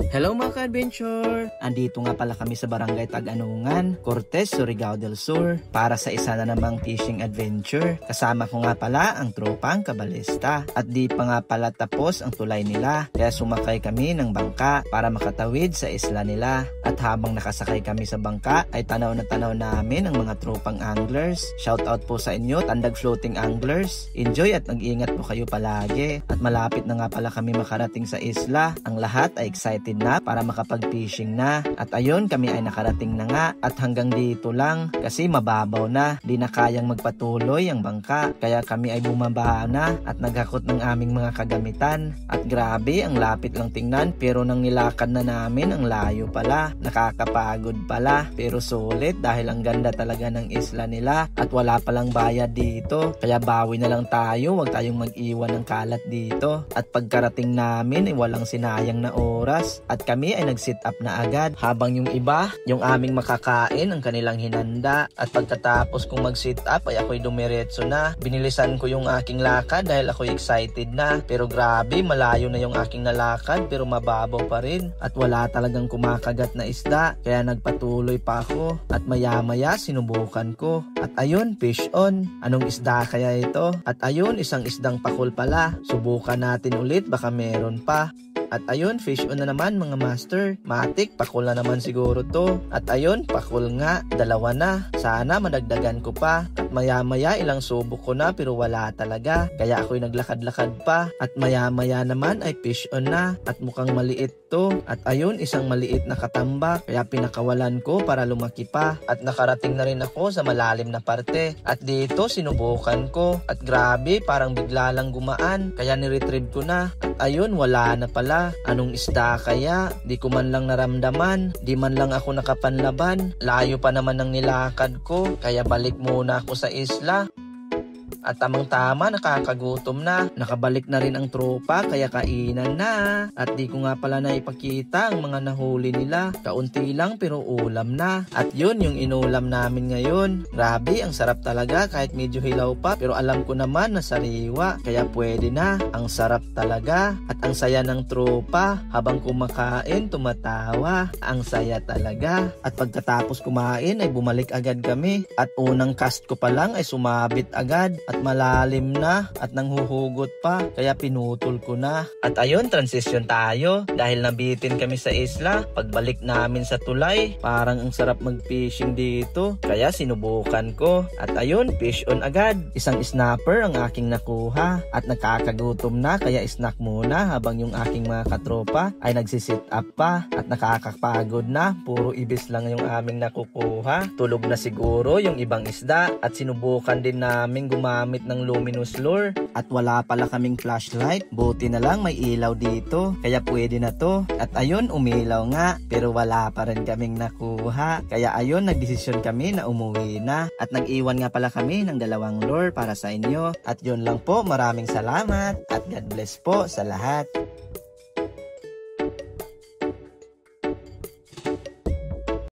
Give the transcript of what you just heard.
Hello mga ka-adventure! Andito nga pala kami sa Barangay Tag-Anungan, Cortez, Surigao del Sur para sa isa na namang fishing adventure. Kasama ko nga pala ang tropang kabalista at di pa nga pala tapos ang tulay nila kaya sumakay kami ng bangka para makatawid sa isla nila. At habang nakasakay kami sa bangka ay tanaw na tanaw namin ang mga tropang anglers. Shoutout po sa inyo, Tandag Floating Anglers. Enjoy at mag-ingat po kayo palagi. At malapit na nga pala kami makarating sa isla. Ang lahat ay excited na para makapag-fishing na. At ayun, kami ay nakarating na nga at hanggang dito lang kasi mababaw na. Di na kayang magpatuloy ang bangka kaya kami ay bumaba na at naghakot ng aming mga kagamitan. At grabe, ang lapit lang tingnan pero nang nilakad na namin ang layo pala. Nakakapagod pala pero sulit dahil ang ganda talaga ng isla nila at wala palang bayad dito. Kaya bawi na lang tayo, wag tayong mag-iwan ng kalat dito. At pagkarating namin ay walang sinayang na oras at kami ay nag-sit up na agad habang yung iba, yung aming makakain ang kanilang hinanda. At pagkatapos kong mag-sit up ay ako'y dumiretso na. Binilisan ko yung aking lakad dahil ako'y excited na. Pero grabe, malayo na yung aking nalakad pero mababaw pa rin at wala talagang kumakagat na isda. Kaya nagpatuloy pa ako at maya-maya sinubukan ko. At ayun, fish on. Anong isda kaya ito? At ayun, isang isdang pakul pala. Subukan natin ulit, baka meron pa. At ayun, fish on na naman mga master. Matik, pakul na naman siguro to. At ayun, pakul nga, dalawa na. Sana madagdagan ko pa. At maya-maya ilang subok ko na pero wala talaga. Kaya ako'y naglakad-lakad pa. At maya-maya naman ay fish on na. At mukhang maliit to. At ayun, isang maliit na katambak. Kaya pinakawalan ko para lumaki pa. At nakarating na rin ako sa malalim na parte. At dito sinubukan ko. At grabe, parang bigla lang gumaan. Kaya niretrieve ko na. At ayun, wala na pala. Anong isda kaya? Di ko man lang naramdaman. Di man lang ako nakapanlaban. Layo pa naman ng nilakad ko. Kaya balik muna ako sa isla. At tamang-tama, nakakagutom na. Nakabalik na rin ang tropa, kaya kainan na. At di ko nga pala naipakita ang mga nahuli nila. Kaunti lang pero ulam na. At yun yung inulam namin ngayon. Grabe, ang sarap talaga kahit medyo hilaw pa. Pero alam ko naman na sariwa, kaya pwede na. Ang sarap talaga. At ang saya ng tropa. Habang kumakain, tumatawa. Ang saya talaga. At pagkatapos kumain ay bumalik agad kami. At unang cast ko pa lang ay sumabit agad. At malalim na at nanghuhugot pa kaya pinutol ko na. At ayun, transition tayo dahil nabitin kami sa isla. Pagbalik namin sa tulay, parang ang sarap mag-fishing dito kaya sinubukan ko. At ayun, fish on agad. Isang snapper ang aking nakuha at nakakagutom na kaya snack muna habang yung aking mga katropa ay nagsisit up pa at nakakapagod na. Puro ibis lang yung aming nakukuha. Tulog na siguro yung ibang isda at sinubukan din namin gumamit ng luminous lure at wala pala kaming flashlight. Buti na lang may ilaw dito kaya pwede na to. At ayun, umilaw nga pero wala pa rin kaming nakuha. Kaya ayun, nagdesisyon kami na umuwi na at nag-iwan nga pala kami ng 2 lure para sa inyo. At yun lang po, maraming salamat at God bless po sa lahat.